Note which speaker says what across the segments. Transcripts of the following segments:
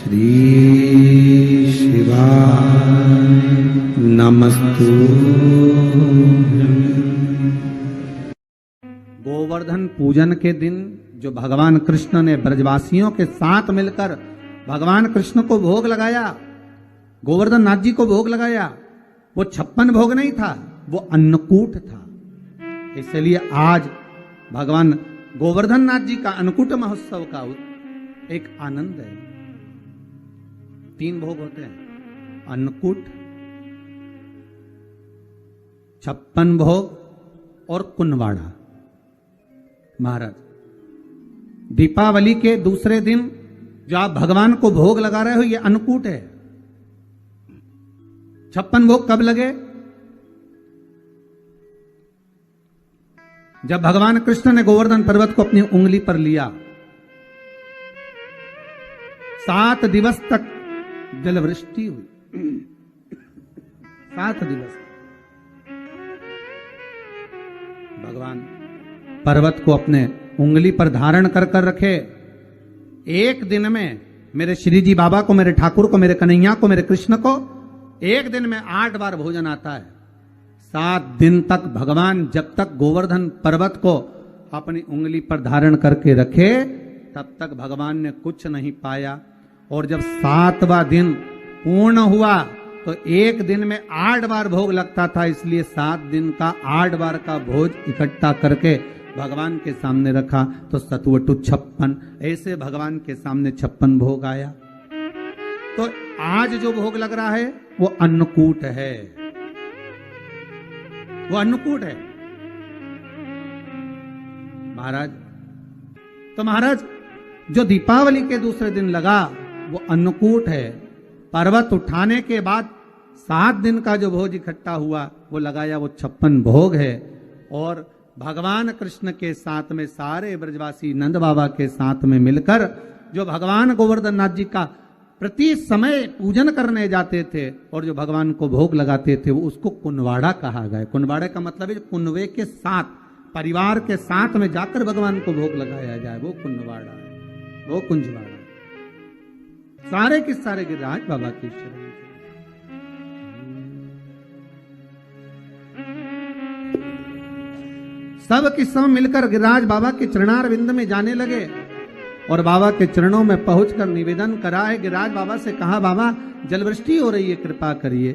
Speaker 1: श्री शिवाय नमस्तु। गोवर्धन पूजन के दिन जो भगवान कृष्ण ने ब्रजवासियों के साथ मिलकर भगवान कृष्ण को भोग लगाया, गोवर्धन नाथ जी को भोग लगाया, वो 56 भोग नहीं था, वो अन्नकूट था। इसलिए आज भगवान गोवर्धन नाथ जी का अन्नकूट महोत्सव का एक आनंद है। 3 भोग होते हैं, अन्नकूट, 56 भोग और कुनवाड़ा। महाराज, दीपावली के दूसरे दिन जो आप भगवान को भोग लगा रहे हो, ये अन्नकूट है। 56 भोग कब लगे? जब भगवान कृष्ण ने गोवर्धन पर्वत को अपनी उंगली पर लिया, 7 दिवस तक जलवृष्टि हुई। 7 दिवस भगवान पर्वत को अपने उंगली पर धारण कर कर रखे। एक दिन में मेरे श्री जी बाबा को, मेरे ठाकुर को, मेरे कन्हैया को, मेरे कृष्ण को एक दिन में 8 बार भोजन आता है। 7 दिन तक भगवान जब तक गोवर्धन पर्वत को अपनी उंगली पर धारण करके रखे, तब तक भगवान ने कुछ नहीं पाया। और जब 7वां दिन पूर्ण हुआ तो एक दिन में 8 बार भोग लगता था, इसलिए 7 दिन का 8 बार का भोज इकट्ठा करके भगवान के सामने रखा, तो सतवटु 56, ऐसे भगवान के सामने 56 भोग आया। तो आज जो भोग लग रहा है वो अन्नकूट है, वो अन्नकूट है महाराज। तो महाराज, जो दीपावली के दूसरे दिन लगा वो अन्नकूट है। पर्वत उठाने के बाद 7 दिन का जो भोज इकट्ठा हुआ वो लगाया, वो 56 भोग है। और भगवान कृष्ण के साथ में सारे ब्रजवासी नंद बाबा के साथ में मिलकर जो भगवान गोवर्धन नाथ जी का प्रति समय पूजन करने जाते थे और जो भगवान को भोग लगाते थे, वो उसको कुनवाड़ा कहा गया। कुनवाड़े का मतलब है कुनवे के साथ, परिवार के साथ में जाकर भगवान को भोग लगाया जाए, वो कुनवाड़ा है, वो कुंजवाड़ा। सारे के सारे गिरिराज बाबा की शरण। सब के सब मिलकर गिरिराज बाबा के चरणारविंद में जाने लगे और बाबा के चरणों में पहुंचकर निवेदन करा है। गिरिराज बाबा से कहा, बाबा जलवृष्टि हो रही है, कृपा करिए।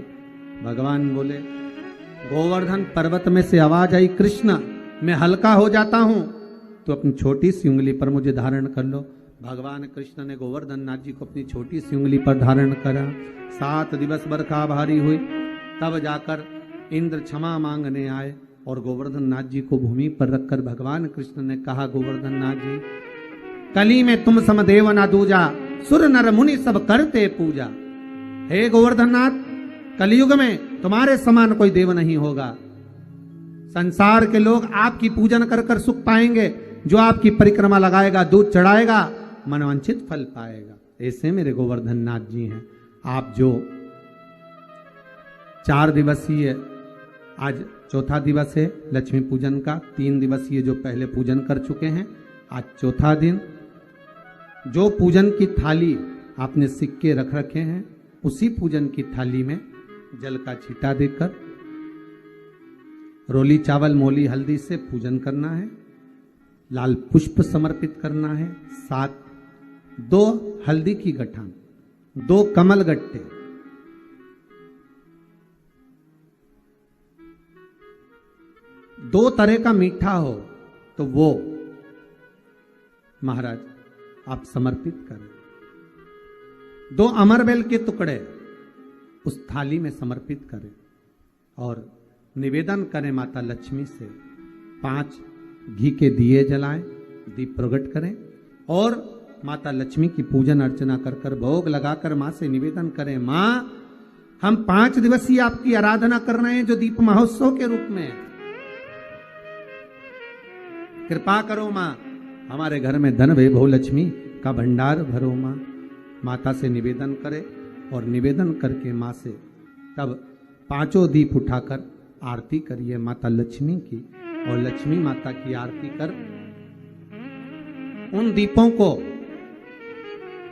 Speaker 1: भगवान बोले, गोवर्धन पर्वत में से आवाज आई, कृष्ण मैं हल्का हो जाता हूं, तो अपनी छोटी सी उंगली पर मुझे धारण कर लो। भगवान कृष्ण ने गोवर्धन नाथ जी को अपनी छोटी सी उंगली पर धारण करा। 7 दिवस बरखा भारी हुई, तब जाकर इंद्र क्षमा मांगने आए और गोवर्धन नाथ जी को भूमि पर रखकर भगवान कृष्ण ने कहा, गोवर्धन नाथ जी, कली में तुम समदेव ना दूजा, सुर नर मुनि सब करते पूजा। हे गोवर्धन नाथ, कलयुग में तुम्हारे समान कोई देव नहीं होगा। संसार के लोग आपकी पूजन कर कर सुख पाएंगे, जो आपकी परिक्रमा लगाएगा, दूध चढ़ाएगा, मनवांछित फल पाएगा। ऐसे मेरे गोवर्धन नाथ जी हैं। आप जो 4 दिवसीय, आज 4था दिवस है लक्ष्मी पूजन का, 3 दिवसीय जो पहले पूजन कर चुके हैं, आज 4था दिन। जो पूजन की थाली आपने सिक्के रख रखे हैं, उसी पूजन की थाली में जल का छींटा देकर रोली चावल मोली हल्दी से पूजन करना है, लाल पुष्प समर्पित करना है, साथ 2 हल्दी की गठान, 2 कमल गट्टे, 2 तरह का मीठा हो तो वो महाराज आप समर्पित करें। 2 अमरबेल के टुकड़े उस थाली में समर्पित करें और निवेदन करें माता लक्ष्मी से। 5 घी के दिए जलाएं, दीप प्रकट करें और माता लक्ष्मी की पूजन अर्चना कर कर भोग लगाकर मां से निवेदन करें, मां हम 5 दिवसीय आपकी आराधना कर रहे हैं जो दीप महोत्सव के रूप में, कृपा करो मां, हमारे घर में धन वैभव लक्ष्मी का भंडार भरो मां। माता से निवेदन करे और निवेदन करके मां से तब 5 दीप उठाकर आरती करिए माता लक्ष्मी की, और लक्ष्मी माता की आरती कर उन दीपों को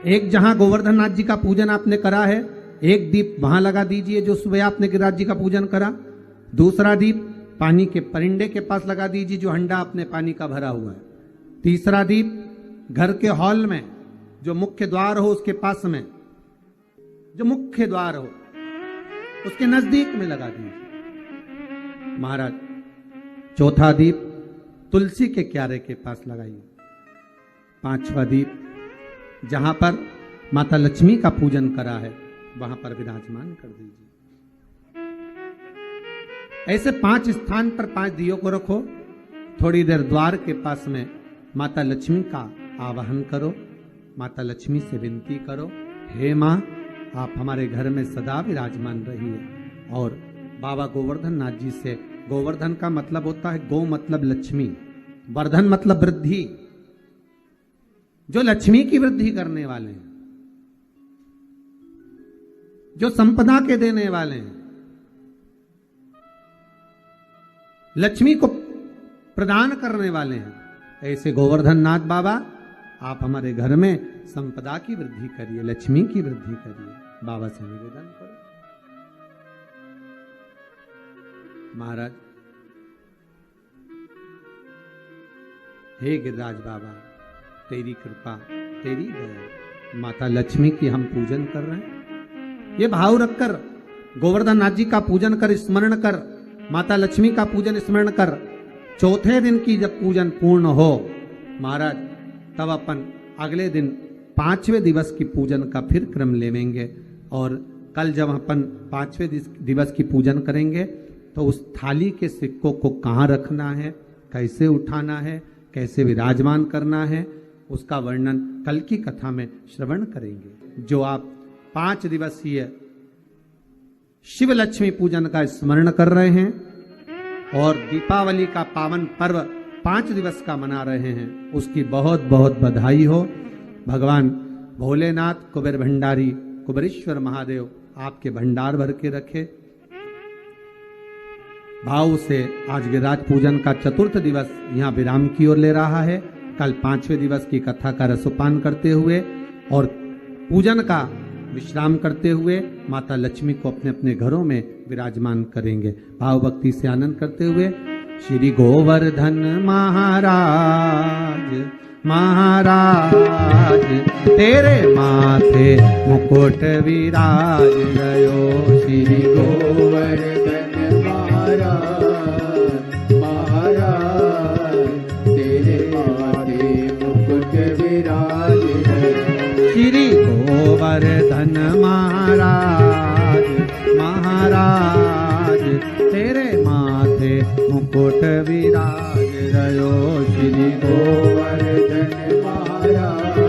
Speaker 1: एक जहां गोवर्धन नाथ जी का पूजन आपने करा है, एक दीप वहां लगा दीजिए जो सुबह आपने गिरिराज जी का पूजन करा। दूसरा दीप पानी के परिंडे के पास लगा दीजिए जो हंडा अपने पानी का भरा हुआ है। तीसरा दीप घर के हॉल में जो मुख्य द्वार हो उसके पास में, जो मुख्य द्वार हो उसके नजदीक में लगा दीजिए महाराज। चौथा दीप तुलसी के क्यारे के पास लगाइए। पांचवा दीप जहां पर माता लक्ष्मी का पूजन करा है वहां पर विराजमान कर दीजिए। ऐसे 5 स्थान पर 5 दियों को रखो। थोड़ी देर द्वार के पास में माता लक्ष्मी का आवाहन करो, माता लक्ष्मी से विनती करो, हे मां आप हमारे घर में सदा विराजमान रहिए। और बाबा गोवर्धन नाथ जी से, गोवर्धन का मतलब होता है गौ मतलब लक्ष्मी, वर्धन मतलब वृद्धि, जो लक्ष्मी की वृद्धि करने वाले हैं, जो संपदा के देने वाले हैं, लक्ष्मी को प्रदान करने वाले हैं, ऐसे गोवर्धन नाथ बाबा आप हमारे घर में संपदा की वृद्धि करिए, लक्ष्मी की वृद्धि करिए। बाबा से निवेदन करो। महाराज हे गिरिराज बाबा तेरी कृपा, तेरी दया, माता लक्ष्मी की हम पूजन कर रहे हैं। ये भाव रखकर गोवर्धन नाथ जी का पूजन कर, स्मरण कर, माता लक्ष्मी का पूजन स्मरण कर। चौथे दिन की जब पूजन पूर्ण हो महाराज तब अपन अगले दिन 5वें दिवस की पूजन का फिर क्रम लेवेंगे। और कल जब अपन 5वें दिवस की पूजन करेंगे तो उस थाली के सिक्कों को कहाँ रखना है, कैसे उठाना है, कैसे विराजमान करना है, उसका वर्णन कल की कथा में श्रवण करेंगे। जो आप 5 दिवसीय शिव लक्ष्मी पूजन का स्मरण कर रहे हैं और दीपावली का पावन पर्व 5 दिवस का मना रहे हैं, उसकी बहुत बहुत बधाई हो। भगवान भोलेनाथ कुबेर भंडारी कुबेरेश्वर महादेव आपके भंडार भर के रखे। भाव से आज गिरिराज पूजन का 4th दिवस यहाँ विराम की ओर ले रहा है। कल 5वें दिवस की कथा का रसोपान करते हुए और पूजन का विश्राम करते हुए माता लक्ष्मी को अपने अपने घरों में विराजमान करेंगे। भाव भक्ति से आनंद करते हुए श्री गोवर्धन महाराज महाराज तेरे माथे मुकुट विराज रयो। श्री गोवर्धन महाराज महाराज तेरे माथे मुकुट विराज रयो। श्री गोवर्धन महाराज महाराज तेरे माथे मुकुट विराज रयो। श्री गोवर्धन महाराज